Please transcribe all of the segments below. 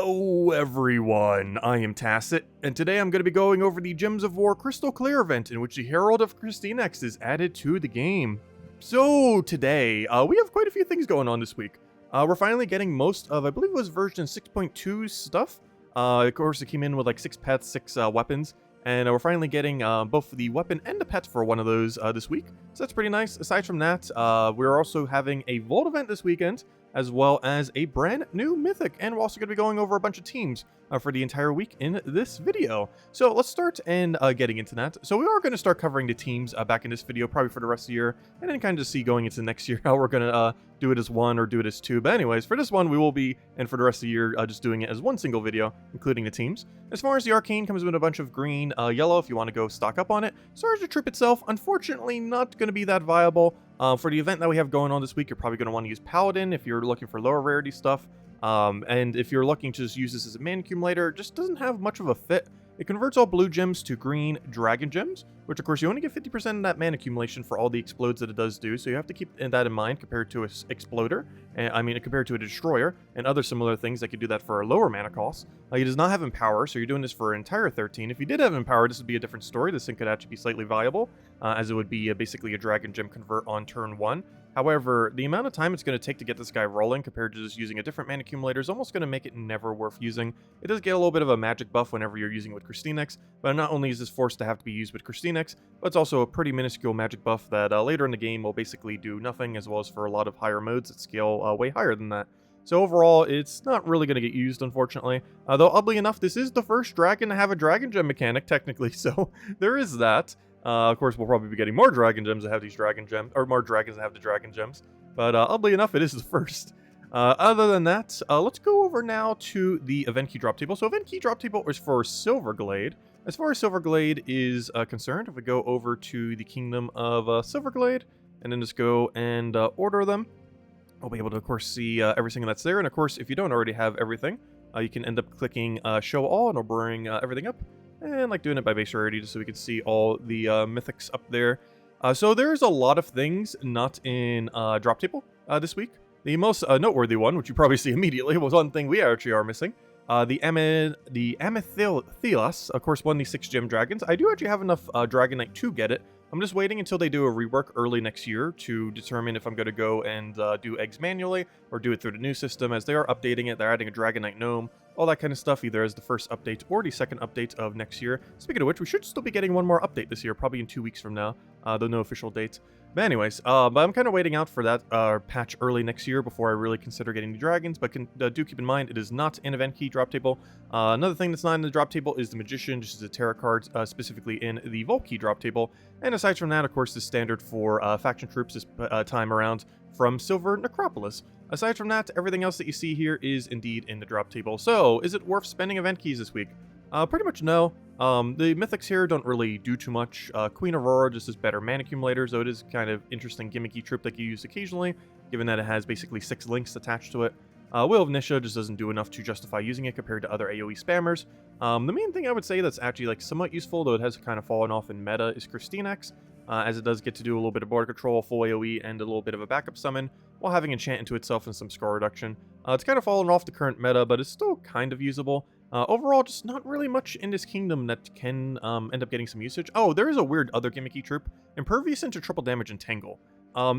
Hello everyone, I am Tacit, and today I'm going to be going over the Gems of War Crystal Clear event in which the Herald of Krystenax is added to the game. So today, we have quite a few things going on this week. We're finally getting most of, I believe it was version 6.2 stuff. Of course it came in with like 6 pets, 6 weapons, and we're finally getting both the weapon and the pet for one of those this week. So that's pretty nice. Aside from that, we're also having a Vault event this weekend, as well as a brand new Mythic, and we're also going to be going over a bunch of teams for the entire week in this video. So let's start and getting into that. So we are going to start covering the teams back in this video, probably for the rest of the year, and then kind of just see going into next year how we're going to do it as one or do it as two. But anyways, for this one, we will be, and for the rest of the year, just doing it as one single video, including the teams. As far as the Arcane, comes with a bunch of green, yellow, if you want to go stock up on it. As far as the troop itself, unfortunately, not going to be that viable. For the event that we have going on this week, you're probably going to want to use Paladin if you're looking for lower rarity stuff. And if you're looking to just use this as a mana accumulator, it just doesn't have much of a fit. It converts all blue gems to green dragon gems, which of course you only get 50% of that mana accumulation for all the explodes that it does do, so you have to keep that in mind compared to an exploder, compared to a destroyer, and other similar things that could do that for a lower mana cost. It does not have Empower, so you're doing this for an entire 13. If you did have Empower, this would be a different story. This thing could actually be slightly viable, as it would be basically a dragon gem convert on turn 1. However, the amount of time it's going to take to get this guy rolling compared to just using a different mana accumulator is almost going to make it never worth using. It does get a little bit of a magic buff whenever you're using with Krystenax, but not only is this forced to have to be used with Krystenax, but it's also a pretty minuscule magic buff that later in the game will basically do nothing, as well as for a lot of higher modes that scale way higher than that. So overall, it's not really going to get used, unfortunately. Though, oddly enough, this is the first dragon to have a dragon gem mechanic, technically, so there is that. Of course, we'll probably be getting more dragon gems that have these dragon gems, or more dragons that have the dragon gems. But oddly enough, it is the first. Other than that, let's go over now to the event key drop table. So event key drop table is for Silverglade. As far as Silverglade is concerned, if we go over to the Kingdom of Silverglade, and then just go and order them, we'll be able to, of course, see everything that's there. And of course, if you don't already have everything, you can end up clicking Show All, and it'll bring everything up. And like doing it by base rarity just so we can see all the mythics up there. So there's a lot of things not in drop table this week. The most noteworthy one, which you probably see immediately, was one thing we actually are missing. The Amethylos, of course, one of these 6 gem dragons. I do actually have enough Dragonite to get it. I'm just waiting until they do a rework early next year to determine if I'm going to go and do eggs manually or do it through the new system, as they are updating it. They're adding a Dragonite Gnome, all that kind of stuff, either as the first update or the second update of next year. Speaking of which, we should still be getting one more update this year, probably in 2 weeks from now, though no official date. But anyways, but I'm kind of waiting out for that patch early next year before I really consider getting the dragons, but do keep in mind it is not an event key drop table. Another thing that's not in the drop table is the Magician, just as a tarot card, specifically in the Vault key drop table. And aside from that, of course, the standard for faction troops this time around from Silver Necropolis. Aside from that, everything else that you see here is indeed in the drop table. So, is it worth spending event keys this week? Pretty much no. The mythics here don't really do too much. Queen Aurora just is better mana accumulators, though it is kind of interesting gimmicky troop that you use occasionally, given that it has basically 6 links attached to it. Will of Nisha just doesn't do enough to justify using it compared to other AoE spammers. The main thing I would say that's actually like somewhat useful, though it has kind of fallen off in meta, is Krystenax, as it does get to do a little bit of border control, full AoE, and a little bit of a backup summon, while having enchant into itself and some score reduction. It's kind of fallen off the current meta, but it's still kind of usable. Overall, just not really much in this kingdom that can end up getting some usage. Oh, there is a weird other gimmicky troop, Impervious into triple damage Entangle.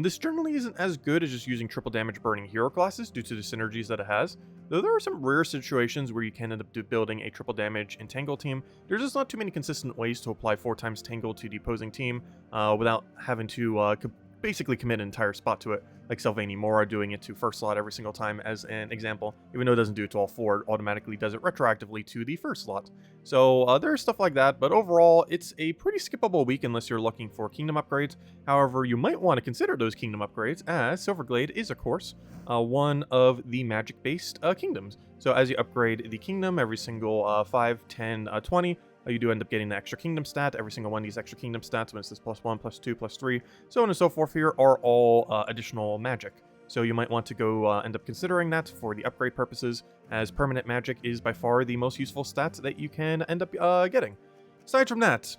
This generally isn't as good as just using triple damage burning hero classes due to the synergies that it has, though there are some rare situations where you can end up building a triple damage Entangle team. There's just not too many consistent ways to apply 4 times Tangle to the opposing team without having to basically commit an entire spot to it, like Sylvanie Mora doing it to first slot every single time as an example. Even though it doesn't do it to all 4, it automatically does it retroactively to the first slot. So there's stuff like that, but overall, it's a pretty skippable week unless you're looking for kingdom upgrades. However, you might want to consider those kingdom upgrades, as Silverglade is, of course, one of the magic-based kingdoms. So as you upgrade the kingdom every single 5, 10, 20, you do end up getting the extra kingdom stat. Every single one of these extra kingdom stats, when it's this +1, +2, +3, so on and so forth here, are all additional magic. So you might want to go end up considering that for the upgrade purposes, as permanent magic is by far the most useful stat that you can end up getting. Aside from that,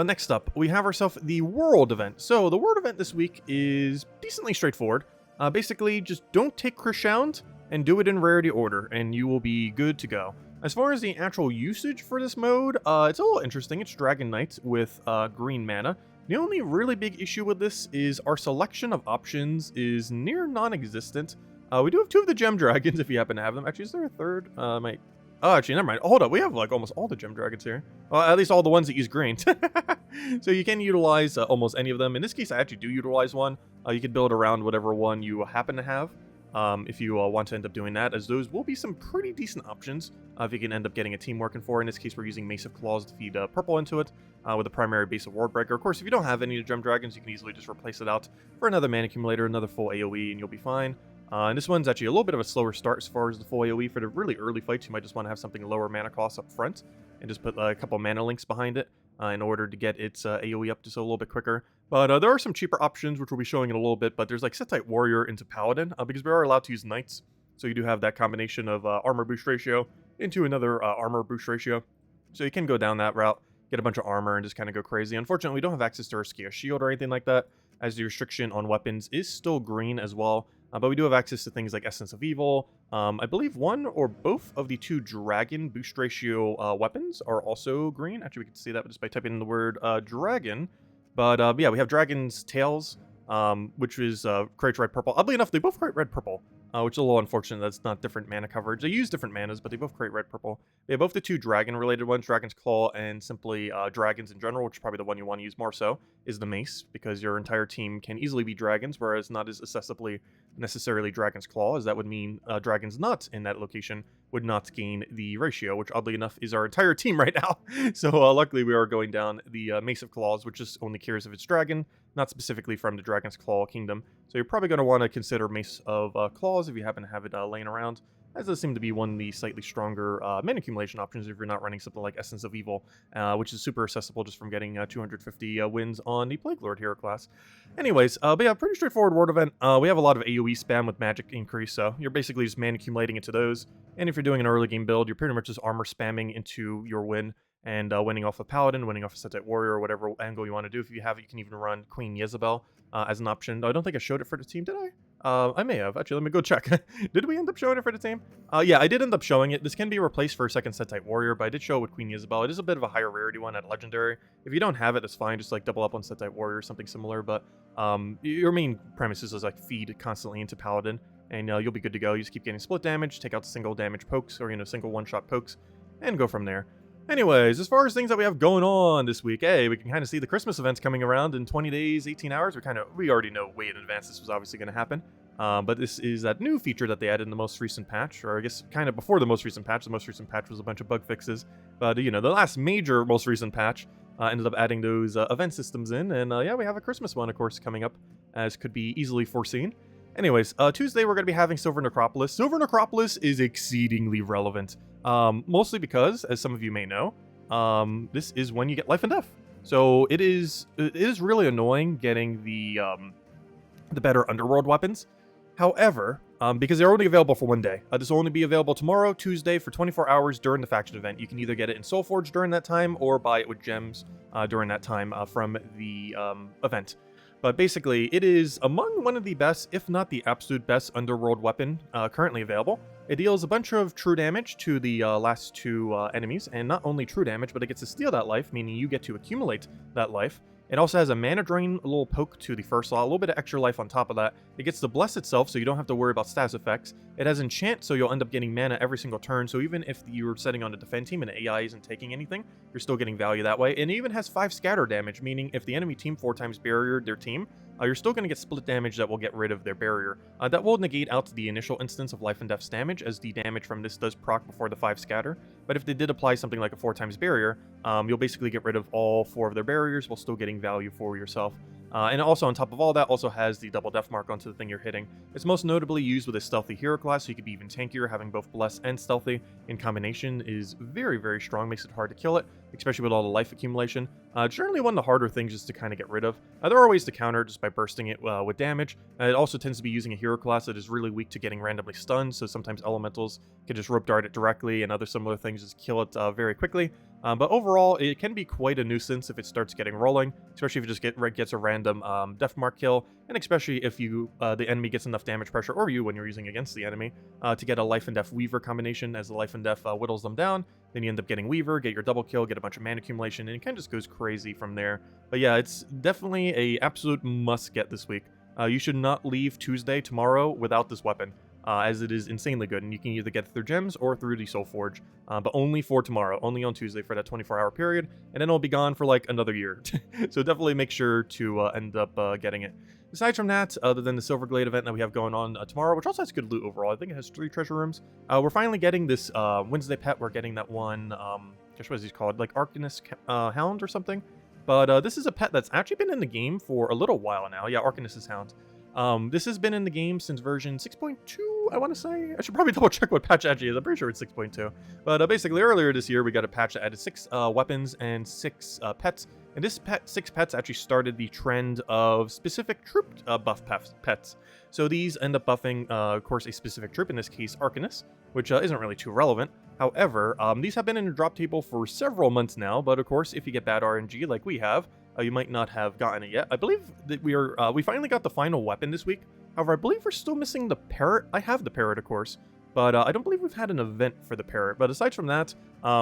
next up, we have ourselves the World event. So the World event this week is decently straightforward. Basically, just don't take Krishound and do it in rarity order, and you will be good to go. As far as the actual usage for this mode, it's a little interesting. It's Dragon Knight with green mana. The only really big issue with this is our selection of options is near non-existent. We do have 2 of the Gem Dragons if you happen to have them. Actually, is there a third? Oh, actually, never mind. Hold up, we have like almost all the Gem Dragons here. Well, at least all the ones that use green. So you can utilize almost any of them. In this case, I actually do utilize one. You could build around whatever one you happen to have. If you want to end up doing that, as those will be some pretty decent options if you can end up getting a team working for. In this case, we're using Mace of Claws to feed purple into it with a primary base of Ward Breaker. Of course, if you don't have any of the Gem Dragons, you can easily just replace it out for another mana accumulator, another full AoE, and you'll be fine. And this one's actually a little bit of a slower start as far as the full AoE. For the really early fights, you might just want to have something lower mana cost up front and just put a couple mana links behind it in order to get its AoE up just a little bit quicker. But there are some cheaper options, which we'll be showing in a little bit. But there's like Set-type Warrior into Paladin, because we are allowed to use Knights. So you do have that combination of armor boost ratio into another armor boost ratio. So you can go down that route, get a bunch of armor, and just kind of go crazy. Unfortunately, we don't have access to Urskia Shield or anything like that, as the restriction on weapons is still green as well. But we do have access to things like Essence of Evil. I believe one or both of the 2 dragon boost ratio weapons are also green. Actually, we can see that just by typing in the word dragon. But yeah, we have Dragon's Tails, which is creates red purple. Oddly enough, they both create red purple, which is a little unfortunate. That's not different mana coverage. They use different manas, but they both create red purple. They have both the 2 dragon related ones, Dragon's Claw and simply dragons in general, which is probably the one you want to use more so, is the Mace, because your entire team can easily be dragons, whereas not as accessibly necessarily Dragon's Claw, as that would mean dragons not in that location would not gain the ratio, which oddly enough is our entire team right now. So luckily we are going down the Mace of Claws, which just only cares if it's dragon, not specifically from the Dragon's Claw kingdom. So you're probably going to want to consider Mace of Claws if you happen to have it laying around, as does seem to be one of the slightly stronger mana accumulation options if you're not running something like Essence of Evil, which is super accessible just from getting 250 wins on the Plague Lord hero class. Anyways, but yeah, pretty straightforward ward event. We have a lot of AoE spam with magic increase, so you're basically just mana accumulating into those. And if you're doing an early game build, you're pretty much just armor spamming into your win and winning off a Paladin, winning off a Set-type Warrior, or whatever angle you want to do. If you have it, you can even run Queen Jezebel as an option. Though I don't think I showed it for the team, did I? I may have. Actually, let me go check. Did we end up showing it for the team? Yeah, I did end up showing it. This can be replaced for a second Set-type Warrior, but I did show it with Queen Jezebel. It is a bit of a higher rarity one at Legendary. If you don't have it, that's fine. Just like double up on Set-type Warrior or something similar. But your main premise is like feed constantly into Paladin, and you'll be good to go. You just keep getting split damage, take out single damage pokes, or single one-shot pokes, and go from there. Anyways, as far as things that we have going on this week, hey, we can kind of see the Christmas events coming around in 20 days, 18 hours. We already know way in advance this was obviously going to happen. But this is that new feature that they added in the most recent patch, or I guess kind of before the most recent patch. The most recent patch was a bunch of bug fixes. But, the last major most recent patch ended up adding those event systems in. And yeah, we have a Christmas one, of course, coming up, as could be easily foreseen. Anyways, Tuesday we're going to be having Silver Necropolis. Silver Necropolis is exceedingly relevant, mostly because, as some of you may know, this is when you get life and death. So it is really annoying getting the better underworld weapons. However, because they're only available for one day, this will only be available tomorrow, Tuesday, for 24 hours during the faction event. You can either get it in Soulforge during that time or buy it with gems during that time from the event. But basically, it is among one of the best, if not the absolute best, underworld weapon currently available. It deals a bunch of true damage to the last 2 enemies, and not only true damage, but it gets to steal that life, meaning you get to accumulate that life. It also has a mana drain, a little poke to the first slot, a little bit of extra life on top of that. It gets to bless itself, so you don't have to worry about status effects. It has enchant, so you'll end up getting mana every single turn, so even if you're setting on a defend team and AI isn't taking anything, you're still getting value that way. And it even has 5 scatter damage, meaning if the enemy team 4 times barriered their team, you're still going to get split damage that will get rid of their barrier. That will negate out the initial instance of life and death's damage, as the damage from this does proc before the 5 scatter. But if they did apply something like a 4 times barrier, you'll basically get rid of all 4 of their barriers while still getting value for yourself. And also on top of all that, also has the double death mark onto the thing you're hitting. It's most notably used with a stealthy hero class, so you could be even tankier. Having both bless and stealthy in combination is very, very strong, makes it hard to kill it, especially with all the life accumulation. Generally one of the harder things just to kind of get rid of. There are ways to counter just by bursting it with damage. It also tends to be using a hero class that is really weak to getting randomly stunned, so sometimes elementals can just rope dart it directly, and other similar things just kill it very quickly. But overall, it can be quite a nuisance if it starts getting rolling, especially if you just gets a random death mark kill, and especially if you the enemy gets enough damage pressure, or you when you're using against the enemy, to get a life and death Weaver combination. As the life and death whittles them down, then you end up getting Weaver, get your double kill, get a bunch of mana accumulation, and it kind of just goes crazy from there. But yeah, it's definitely a absolute must get this week. You should not leave Tuesday, tomorrow, without this weapon. As it is insanely good, and you can either get it through gems or through the Soul Forge, but only for tomorrow, only on Tuesday for that 24-hour period, and then it'll be gone for like another year. So definitely make sure to end up getting it. Aside from that, other than the Silverglade event that we have going on tomorrow, which also has good loot overall, I think it has 3 treasure rooms, we're finally getting this Wednesday pet. We're getting that one, gosh, what is he called? Like Archmagus Hound or something? But this is a pet that's actually been in the game for a little while now. Yeah, Archmagus Hound. This has been in the game since version 6.2, I want to say. I should probably double check what patch actually is. I'm pretty sure it's 6.2. But basically, earlier this year, we got a patch that added 6 weapons and 6 pets. And this 6 pets actually started the trend of specific troop buff pets. So these end up buffing, of course, a specific troop, in this case, Archmagus, which isn't really too relevant. However, these have been in the drop table for several months now, but of course, if you get bad RNG like we have, you might not have gotten it yet. I believe that we finally got the final weapon this week. However, I believe we're still missing the parrot. I have the parrot, of course, but I don't believe we've had an event for the parrot. But aside from that,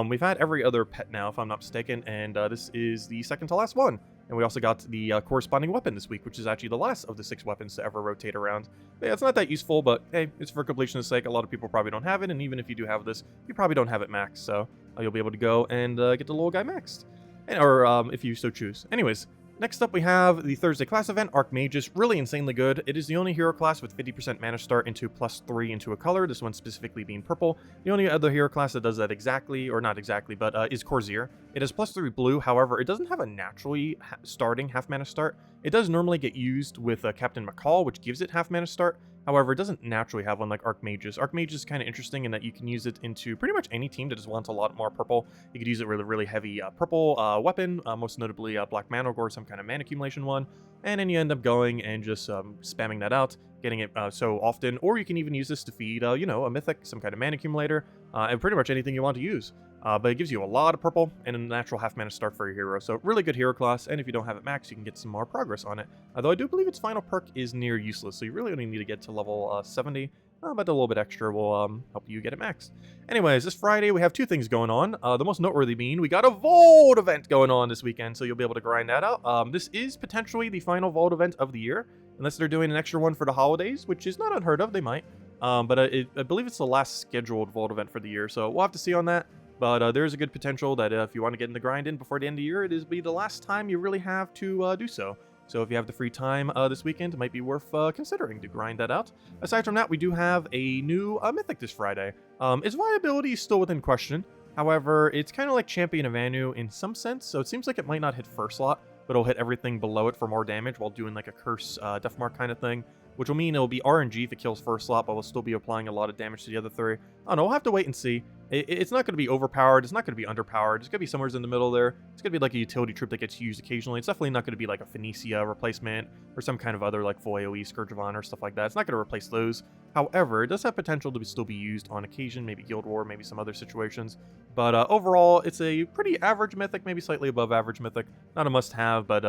we've had every other pet now, if I'm not mistaken, and this is the second to last one. And we also got the corresponding weapon this week, which is actually the last of the 6 weapons to ever rotate around. But yeah, it's not that useful, but hey, it's for completion's sake. A lot of people probably don't have it, and even if you do have this, you probably don't have it maxed, so you'll be able to go and get the little guy maxed. Or if you so choose. Anyways, next up we have the Thursday class event, Archmagus. Really insanely good. It is the only hero class with 50% mana start into +3 into a color, this one specifically being purple. The only other hero class that does that exactly, or not exactly, but is Corsair. It has +3 blue, however, it doesn't have a naturally starting half mana start. It does normally get used with Captain McCall, which gives it half mana start. However, it doesn't naturally have one like Archmagus. Archmagus is kind of interesting in that you can use it into pretty much any team that just wants a lot more purple. You could use it with a really heavy purple weapon, most notably Black Manogore, some kind of mana accumulation one, and then you end up going and just spamming that out, getting it so often. Or you can even use this to feed, you know, a Mythic, some kind of mana accumulator, and pretty much anything you want to use. But it gives you a lot of purple and a natural half mana start for your hero. So really good hero class, and if you don't have it max, you can get some more progress on it. Though I do believe its final perk is near useless, so you really only need to get to level 70. But a little bit extra will help you get it maxed. Anyways, this Friday we have 2 things going on. The most noteworthy being we got a Vault event going on this weekend, so you'll be able to grind that out. This is potentially the final Vault event of the year, unless they're doing an extra one for the holidays, which is not unheard of. They might. But I believe it's the last scheduled Vault event for the year, so we'll have to see on that. But there's a good potential that if you want to get in the grind in before the end of the year, it is be the last time you really have to do so. So if you have the free time this weekend, it might be worth considering to grind that out. Aside from that, we do have a new Mythic this Friday. Its viability is still within question. However, it's kind of like Champion of Anu in some sense, so it seems like it might not hit first slot, but it'll hit everything below it for more damage while doing like a curse death mark kind of thing. Which will mean it'll be RNG if it kills first slot, but will still be applying a lot of damage to the other 3. I don't know, we'll have to wait and see. It's not going to be overpowered, it's not going to be underpowered, it's going to be somewhere in the middle there. It's going to be like a utility troop that gets used occasionally. It's definitely not going to be like a Phoenicia replacement, or some kind of other like full AoE Scourge of Honor, stuff like that. It's not going to replace those. However, it does have potential to still be used on occasion, maybe Guild War, maybe some other situations. But overall, it's a pretty average Mythic, maybe slightly above average Mythic. Not a must-have, but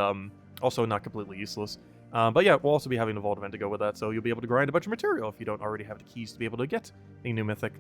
also not completely useless. But yeah, we'll also be having the Vault event to go with that, so you'll be able to grind a bunch of material if you don't already have the keys to be able to get a new Mythic.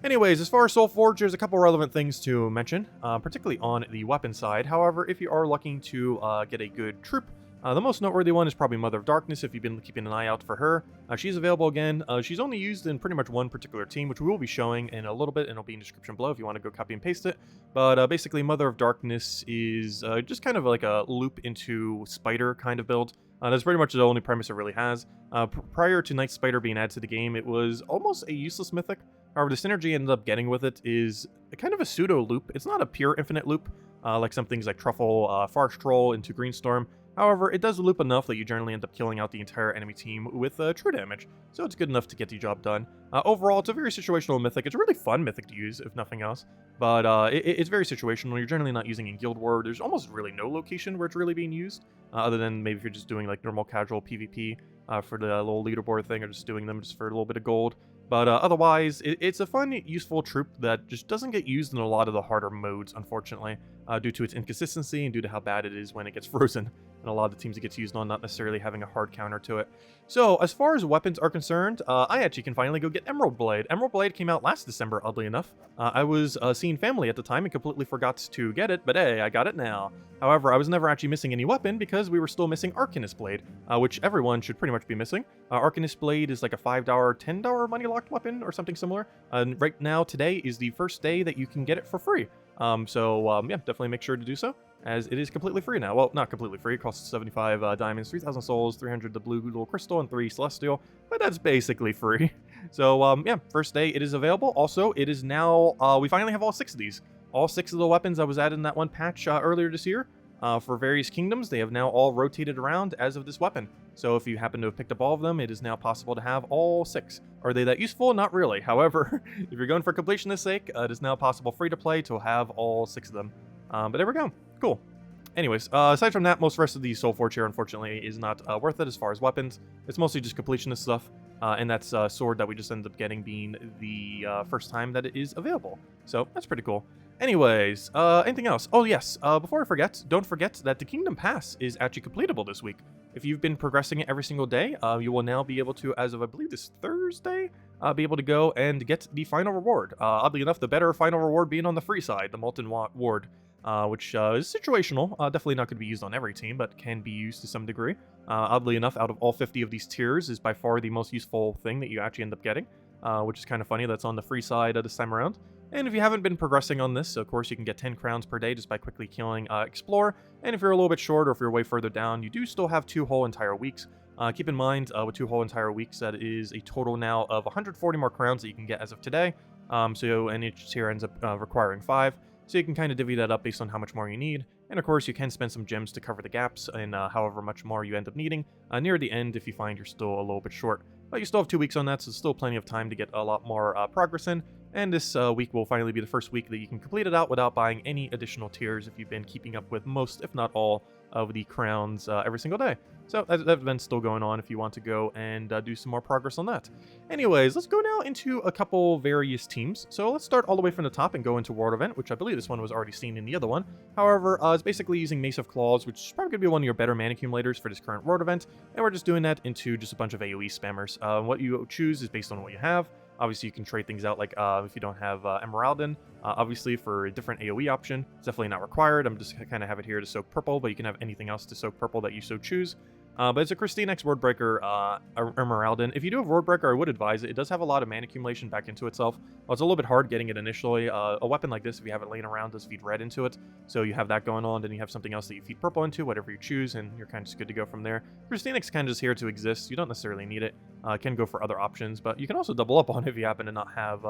Anyways, as far as Soul Forge, there's a couple relevant things to mention, particularly on the weapon side. However, if you are looking to get a good troop, the most noteworthy one is probably Mother of Darkness, if you've been keeping an eye out for her. She's available again. She's only used in pretty much one particular team, which we will be showing in a little bit, and it'll be in the description below if you want to go copy and paste it. But basically, Mother of Darkness is just kind of like a loop into Spider kind of build. That's pretty much the only premise it really has. Prior to Night Spider being added to the game, it was almost a useless Mythic. However, the synergy you ended up getting with it is kind of a pseudo loop. It's not a pure infinite loop, like some things like Truffle, Forest Troll into Greenstorm. However, it does loop enough that you generally end up killing out the entire enemy team with true damage, so it's good enough to get the job done. Overall, it's a very situational Mythic. It's a really fun Mythic to use, if nothing else, but it's very situational. You're generally not using in Guild War. There's almost really no location where it's really being used, other than maybe if you're just doing like normal casual PvP for the little leaderboard thing, or just doing them just for a little bit of gold. But otherwise, it's a fun, useful troop that just doesn't get used in a lot of the harder modes, unfortunately, due to its inconsistency and due to how bad it is when it gets frozen. And a lot of the teams it gets used on not necessarily having a hard counter to it. So as far as weapons are concerned, I actually can finally go get Emerald Blade. Emerald Blade came out last December, oddly enough. I was seeing family at the time and completely forgot to get it, but hey, I got it now. However, I was never actually missing any weapon because we were still missing Arcanist Blade, which everyone should pretty much be missing. Arcanist Blade is like a $5, $10 money locked weapon or something similar. And right now, today is the first day that you can get it for free. Yeah, definitely make sure to do so, as it is completely free now. Well, not completely free. It costs 75 diamonds, 3,000 souls, 300 the blue little crystal, and 3 celestial, but that's basically free. So, yeah, first day it is available. Also, it is now, we finally have all 6 of these. All 6 of the weapons that was added in that one patch earlier this year. For various kingdoms, they have now all rotated around as of this weapon. So if you happen to have picked up all of them, it is now possible to have all 6. Are they that useful? Not really. However, if you're going for completionist sake, it is now possible free to play to have all 6 of them. But there we go. Cool. Anyways, aside from that, most rest of the Soul Forge here, unfortunately, is not worth it as far as weapons. It's mostly just completionist stuff. And that's sword that we just ended up getting being the first time that it is available. So that's pretty cool. Anyways, anything else? Oh, yes. Before I forget, don't forget that the Kingdom Pass is actually completable this week. If you've been progressing it every single day, you will now be able to, as of I believe this Thursday, be able to go and get the final reward. Oddly enough, the better final reward being on the free side, the Molten Ward. Which is situational, definitely not going to be used on every team, but can be used to some degree. Oddly enough, out of all 50 of these tiers is by far the most useful thing that you actually end up getting, which is kind of funny. That's on the free side this time around. And if you haven't been progressing on this, of course, you can get 10 crowns per day just by quickly killing Explore. And if you're a little bit short or if you're way further down, you do still have 2 whole entire weeks. Keep in mind, with 2 whole entire weeks, that is a total now of 140 more crowns that you can get as of today. And each tier ends up requiring 5. So you can kind of divvy that up based on how much more you need. And of course, you can spend some gems to cover the gaps and however much more you end up needing near the end if you find you're still a little bit short. But you still have 2 weeks on that, so still plenty of time to get a lot more progress in. And this week will finally be the first week that you can complete it out without buying any additional tiers if you've been keeping up with most, if not all, of the crowns every single day. So that event's still going on if you want to go and do some more progress on that. Anyways, let's go now into a couple various teams. So let's start all the way from the top and go into World Event, which I believe this one was already seen in the other one. However, it's basically using Mace of Claws, which is probably going to be one of your better mana accumulators for this current World Event. And we're just doing that into just a bunch of AoE spammers. What you choose is based on what you have. Obviously, you can trade things out, like if you don't have Emeraldin, obviously for a different AoE option. It's definitely not required. I'm just kind of have it here to soak purple, but you can have anything else to soak purple that you so choose. But it's a Krystenax Wordbreaker Emeraldin. If you do have Wordbreaker, I would advise it. It does have a lot of mana accumulation back into itself. It's a little bit hard getting it initially. A weapon like this, if you have it laying around, does feed red into it. So you have that going on, then you have something else that you feed purple into, whatever you choose, and you're kind of just good to go from there. Krystenax kind of just here to exist. You don't necessarily need it. Can go for other options, but you can also double up on it if you happen to not have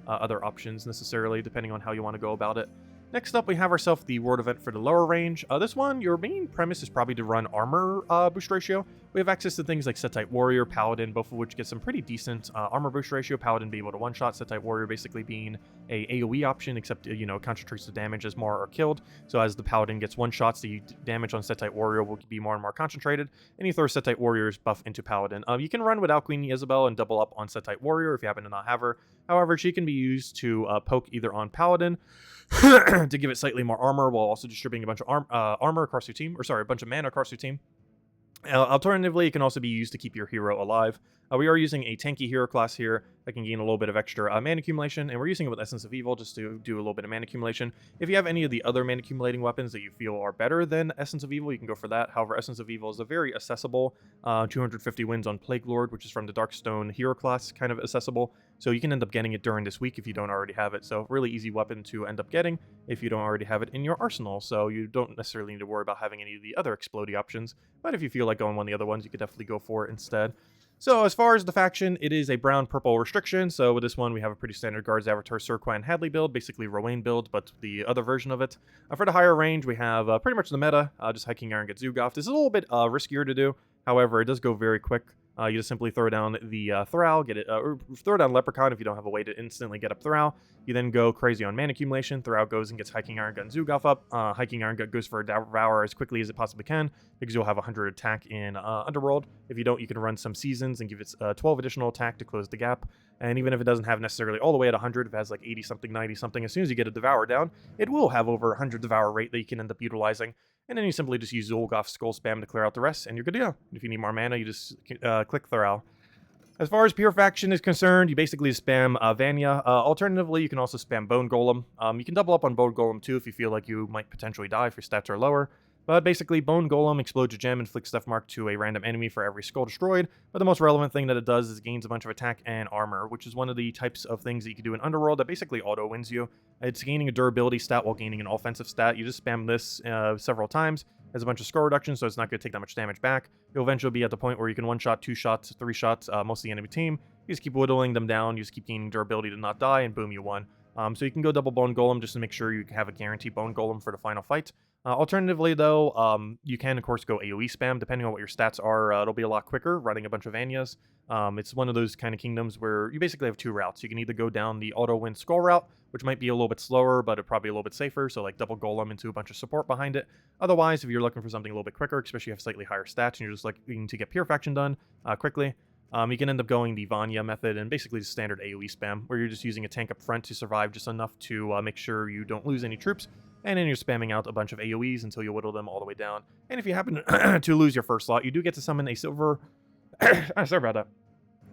other options necessarily, depending on how you want to go about it. Next up, we have ourselves the World Event for the lower range. This one, your main premise is probably to run armor boost ratio. We have access to things like Set-Type Warrior, Paladin, both of which get some pretty decent armor boost ratio. Paladin being able to one-shot, Set-Type Warrior basically being a AoE option, except, concentrates the damage as more are killed. So as the Paladin gets one-shots, the damage on Set-Type Warrior will be more and more concentrated, and you throw Set-Type Warrior's buff into Paladin. You can run without Queen Isabel and double up on Set-Type Warrior if you happen to not have her. However, she can be used to poke either on Paladin to give it slightly more armor while also distributing a bunch of armor across your team, a bunch of mana across your team. Alternatively, it can also be used to keep your hero alive. We are using a tanky hero class here that can gain a little bit of extra mana accumulation, and we're using it with Essence of Evil just to do a little bit of mana accumulation. If you have any of the other mana accumulating weapons that you feel are better than Essence of Evil, you can go for that. However, Essence of Evil is a very accessible 250 wins on Plague Lord, which is from the Darkstone hero class, kind of accessible. So you can end up getting it during this week if you don't already have it. So really easy weapon to end up getting if you don't already have it in your arsenal. So you don't necessarily need to worry about having any of the other explodey options. But if you feel like going one of the other ones, you could definitely go for it instead. So as far as the faction, it is a brown-purple restriction. So with this one, we have a pretty standard Guards, Avatar, Surquan, Hadley build, basically Rowan build, but the other version of it. For the higher range, we have pretty much the meta, just Hiking Iron, get Zugoff. This is a little bit riskier to do. However, it does go very quick. You just simply throw down the Thrall, get it, or throw down Leprechaun if you don't have a way to instantly get up Thrall. You then go crazy on mana accumulation. Thrall goes and gets Hiking Iron Gut and Zugoff up. Hiking Iron Gut goes for a Devour as quickly as it possibly can because you'll have 100 attack in Underworld. If you don't, you can run some Seasons and give it 12 additional attack to close the gap. And even if it doesn't have necessarily all the way at 100, if it has like 80 something, 90 something, as soon as you get a Devour down, it will have over 100 Devour rate that you can end up utilizing. And then you simply just use Zulgoth Skull Spam to clear out the rest, and you're good to go. If you need more mana, you just click Thoral. As far as Purifaction is concerned, you basically spam Vanya. Alternatively, you can also spam Bone Golem. You can double up on Bone Golem too if you feel like you might potentially die if your stats are lower. But basically, Bone Golem explodes your gem, inflicts Death Mark to a random enemy for every skull destroyed. But the most relevant thing that it does is it gains a bunch of attack and armor, which is one of the types of things that you can do in Underworld that basically auto-wins you. It's gaining a durability stat while gaining an offensive stat. You just spam this several times. Has a bunch of score reduction, so it's not going to take that much damage back. You'll eventually be at the point where you can one-shot, two shots, three shots most of the enemy team. You just keep whittling them down, you just keep gaining durability to not die, and boom, you won. So you can go double Bone Golem just to make sure you have a guaranteed Bone Golem for the final fight. Alternatively, though, you can, of course, go AoE spam. Depending on what your stats are, it'll be a lot quicker running a bunch of Vanyas. It's one of those kind of kingdoms where you basically have two routes. You can either go down the auto-win skull route, which might be a little bit slower, but it probably a little bit safer, so like double Golem into a bunch of support behind it. Otherwise, if you're looking for something a little bit quicker, especially if you have slightly higher stats and you're just looking to get Purifaction done quickly, you can end up going the Vanya method and basically just standard AoE spam, where you're just using a tank up front to survive just enough to make sure you don't lose any troops, and then you're spamming out a bunch of AoEs until you whittle them all the way down. And if you happen to lose your first slot, you do get to summon a silver... sorry about that.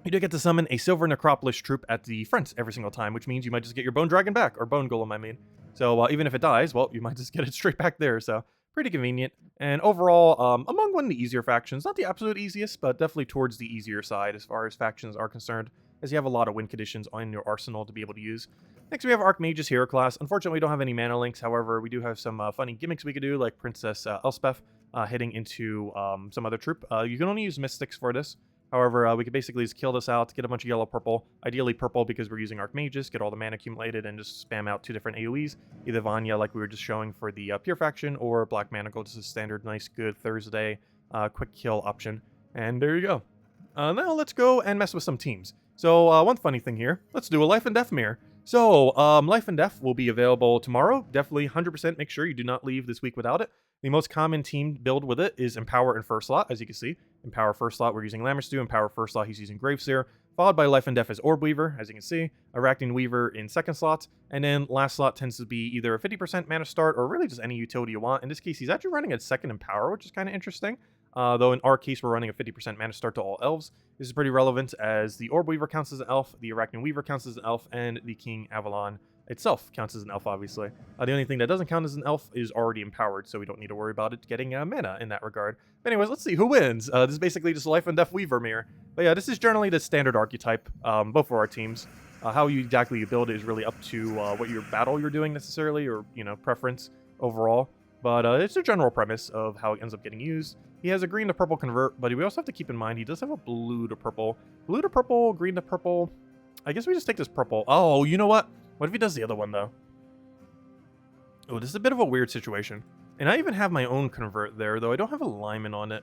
You do get to summon a Silver Necropolis troop at the front every single time, which means you might just get your Bone Dragon back, or Bone Golem, I mean. So even if it dies, well, you might just get it straight back there, so pretty convenient. And overall, among one of the easier factions, not the absolute easiest, but definitely towards the easier side as far as factions are concerned, as you have a lot of win conditions on your arsenal to be able to use. Next, we have Archmagus hero class. Unfortunately, we don't have any mana links. However, we do have some funny gimmicks we could do, like Princess Elspeth hitting into some other troop. You can only use Mystics for this. However, we could basically just kill this out, get a bunch of yellow-purple, ideally purple because we're using Archmagus, get all the mana accumulated, and just spam out two different AoEs, either Vanya like we were just showing for the Purifaction, or Black Manacle, just a standard, nice, good Thursday quick kill option. And there you go. Now let's go and mess with some teams. So one funny thing here, let's do a Life and Death mirror. So Life and Death will be available tomorrow. Definitely 100% make sure you do not leave this week without it. The most common team build with it is Empower and First Slot, as you can see. Empower First Slot, we're using Lammerstew. Empower First Slot, he's using Graveseer. Followed by Life and Death as Orb Weaver, as you can see. Arachnid Weaver in second slot. And then last slot tends to be either a 50% mana start or really just any utility you want. In this case, he's actually running a second Empower, which is kind of interesting. Though in our case, we're running a 50% mana start to all elves. This is pretty relevant as the Orb Weaver counts as an elf, the Arachnid Weaver counts as an elf, and the King Avalon itself counts as an elf, obviously. The only thing that doesn't count as an elf is already empowered, so we don't need to worry about it getting mana in that regard. But anyways, let's see who wins. This is basically just Life and Death Weaver mirror. But yeah, this is generally the standard archetype, both for our teams. How exactly you build it is really up to what your battle you're doing necessarily, or, you know, preference overall. But it's a general premise of how it ends up getting used. He has a green to purple convert, but we also have to keep in mind he does have a blue to purple. Blue to purple, green to purple. I guess we just take this purple. Oh, you know what? What if he does the other one, though? Oh, this is a bit of a weird situation. And I even have my own convert there, though I don't have alignment on it.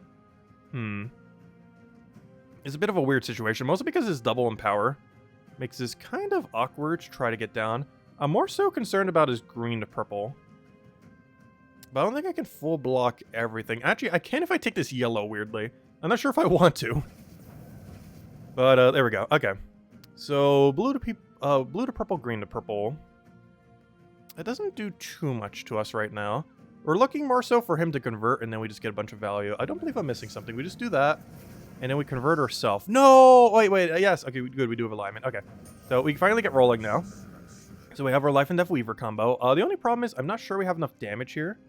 It's a bit of a weird situation, mostly because it's double empower. Makes this kind of awkward to try to get down. I'm more so concerned about his green to purple. But I don't think I can full block everything. Actually, I can if I take this yellow, weirdly. I'm not sure if I want to. But there we go. Okay. So blue to purple, green to purple. It doesn't do too much to us right now. We're looking more so for him to convert, and then we just get a bunch of value. I don't believe I'm missing something. We just do that, and then we convert ourselves. No! Wait. Yes. Okay, good. We do have alignment. Okay. So we can finally get rolling now. So we have our Life and Death Weaver combo. The only problem is I'm not sure we have enough damage here.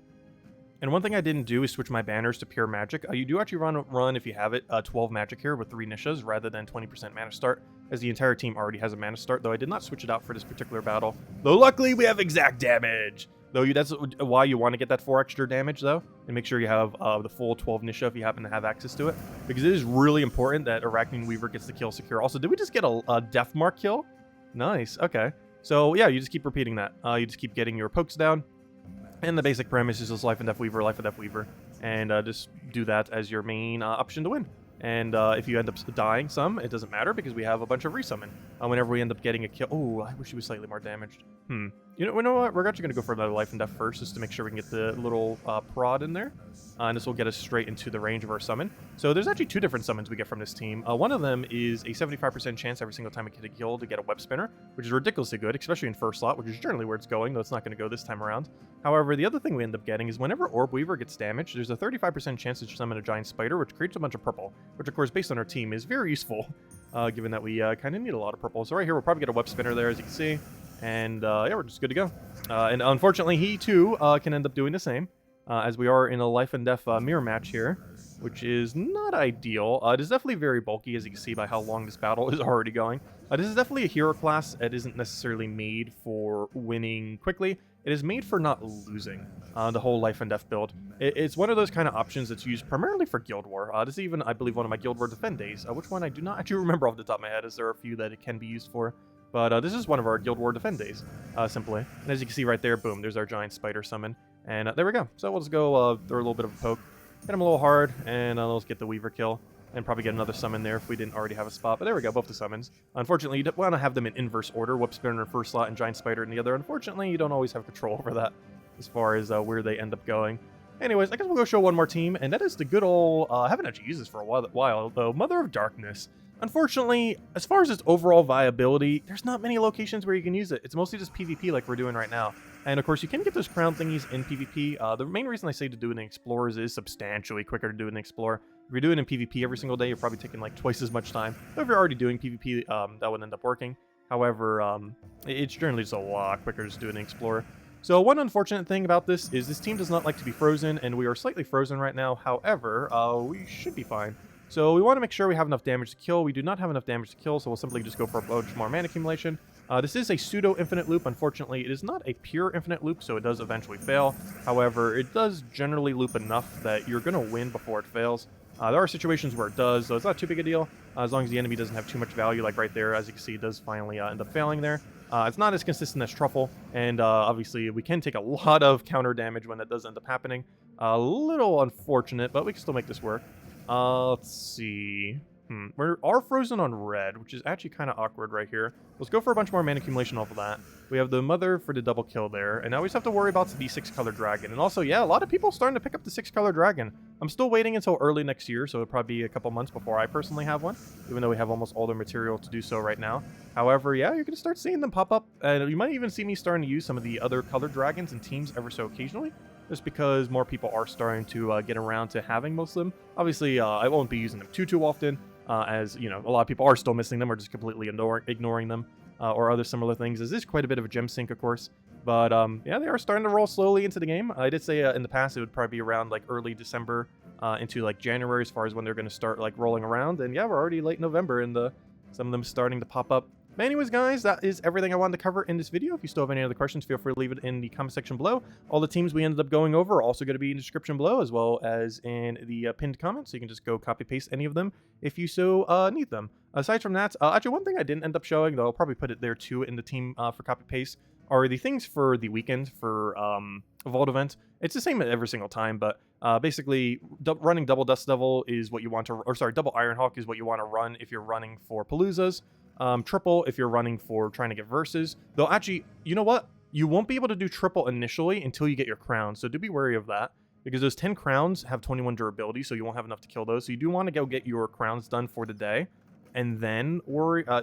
And one thing I didn't do is switch my banners to pure magic. You do actually run if you have it, 12 magic here with 3 Nishas rather than 20% mana start, as the entire team already has a mana start, though I did not switch it out for this particular battle. Though luckily we have exact damage! Though that's why you want to get that 4 extra damage, though, and make sure you have the full 12 Nisha if you happen to have access to it. Because it is really important that Arachnid Weaver gets the kill secure. Also, did we just get a Death Mark kill? Nice, okay. So yeah, you just keep repeating that. You just keep getting your pokes down. And the basic premise is just Life and Death Weaver, and just do that as your main option to win. And if you end up dying some, it doesn't matter because we have a bunch of resummon. whenever we end up getting a kill. Oh, I wish he was slightly more damaged. You know what? We're actually going to go for another life and death first, just to make sure we can get the little prod in there. And this will get us straight into the range of our summon. So there's actually 2 different summons we get from this team. One of them is a 75% chance every single time we get a kill to get a web spinner, which is ridiculously good, especially in first slot, which is generally where it's going, though it's not going to go this time around. However, the other thing we end up getting is whenever Orb Weaver gets damaged, there's a 35% chance to summon a giant spider, which creates a bunch of purple, which of course, based on our team, is very useful, given that we kind of need a lot of purple. So right here, we'll probably get a web spinner there, as you can see. And yeah, we're just good to go. And unfortunately, he too can end up doing the same, as we are in a life and death mirror match here, which is not ideal. It is definitely very bulky, as you can see by how long this battle is already going. This is definitely a hero class that isn't necessarily made for winning quickly. It is made for not losing the whole life and death build. It's one of those kind of options that's used primarily for Guild War. This is even, I believe, one of my Guild War defend days, which one I do not actually remember off the top of my head, as there are a few that it can be used for. But this is one of our Guild War defend days, simply. And as you can see right there, boom, there's our giant spider summon. And there we go. So we'll just go throw a little bit of a poke, hit him a little hard, and let's get the Weaver kill. And probably get another summon there if we didn't already have a spot. But there we go, both the summons. Unfortunately, you don't want to have them in inverse order. Web Spinner in first slot and Giant Spider in the other. Unfortunately, you don't always have control over that as far as where they end up going. Anyways, I guess we'll go show one more team, and that is the good old, I haven't actually used this for a while, though, Mother of Darkness. Unfortunately, as far as its overall viability, there's not many locations where you can use it. It's mostly just PvP like we're doing right now. And of course, you can get those crown thingies in PvP. The main reason I say to do it in Explorers is substantially quicker to do it in Explorer. If you're doing it in PvP every single day, you're probably taking like twice as much time. Though if you're already doing PvP, that would end up working. However, it's generally just a lot quicker just doing it in Explorer. So one unfortunate thing about this is this team does not like to be frozen, and we are slightly frozen right now. However, we should be fine. So we want to make sure we have enough damage to kill. We do not have enough damage to kill, so we'll simply just go for a bunch more mana accumulation. This is a pseudo-infinite loop. Unfortunately, it is not a pure infinite loop, so it does eventually fail. However, it does generally loop enough that you're going to win before it fails. There are situations where it does, so it's not too big a deal, as long as the enemy doesn't have too much value, like right there. As you can see, it does finally end up failing there. It's not as consistent as Truffle, and obviously we can take a lot of counter damage when that does end up happening. A little unfortunate, but we can still make this work. Let's see. We are frozen on red, which is actually kind of awkward right here. Let's go for a bunch more mana accumulation off of that. We have the Mother for the double kill there, and now we just have to worry about the 6-color dragon. And also, yeah, a lot of people starting to pick up the 6-color dragon. I'm still waiting until early next year, so it'll probably be a couple months before I personally have one, even though we have almost all the material to do so right now. However, yeah, you're going to start seeing them pop up, and you might even see me starting to use some of the other colored dragons in teams ever so occasionally, just because more people are starting to get around to having most of them. Obviously, I won't be using them too often, as, you know, a lot of people are still missing them or just completely ignoring them, or other similar things. This is quite a bit of a gem sink, of course, but yeah, they are starting to roll slowly into the game. I did say in the past it would probably be around like early December into like January as far as when they're going to start like rolling around, and yeah, we're already late November and some of them starting to pop up. But anyways, guys, that is everything I wanted to cover in this video. If you still have any other questions, feel free to leave it in the comment section below. All the teams we ended up going over are also going to be in the description below, as well as in the pinned comments, so you can just go copy-paste any of them if you so need them. Aside from that, actually, one thing I didn't end up showing, though I'll probably put it there too in the team for copy-paste, are the things for the weekend for Vault event. It's the same every single time, but basically, running Double Dust Devil is what you want to, or sorry, Double Ironhawk is what you want to run if you're running for Paloozas. Triple if you're running for trying to get verses. Though actually, you know what? You won't be able to do triple initially until you get your crowns, so do be wary of that, because those 10 crowns have 21 durability, so you won't have enough to kill those. So you do want to go get your crowns done for the day, and then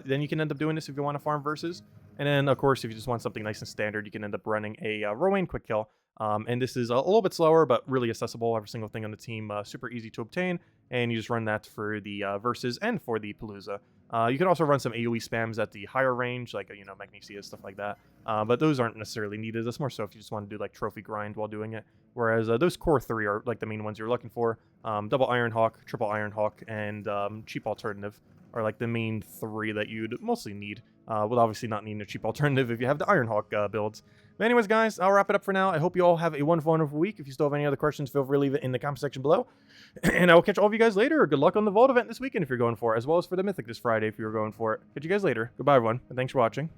then you can end up doing this if you want to farm verses. And then, of course, if you just want something nice and standard, you can end up running a Rowan quick kill. And this is a little bit slower, but really accessible. Every single thing on the team, super easy to obtain. And you just run that for the verses and for the Palooza. You can also run some AoE spams at the higher range, like, you know, Magnesia, stuff like that. But those aren't necessarily needed. That's more so if you just want to do, like, trophy grind while doing it. Whereas those core 3 are, like, the main ones you're looking for. Double Ironhawk, Triple Ironhawk, and Cheap Alternative are, like, the main 3 that you'd mostly need. With obviously not needing a cheap alternative if you have the Ironhawk builds. But anyways, guys, I'll wrap it up for now. I hope you all have a wonderful week. If you still have any other questions, feel free to leave it in the comment section below. And I will catch all of you guys later. Good luck on the Vault event this weekend if you're going for it, as well as for the Mythic this Friday if you're going for it. Catch you guys later. Goodbye, everyone, and thanks for watching.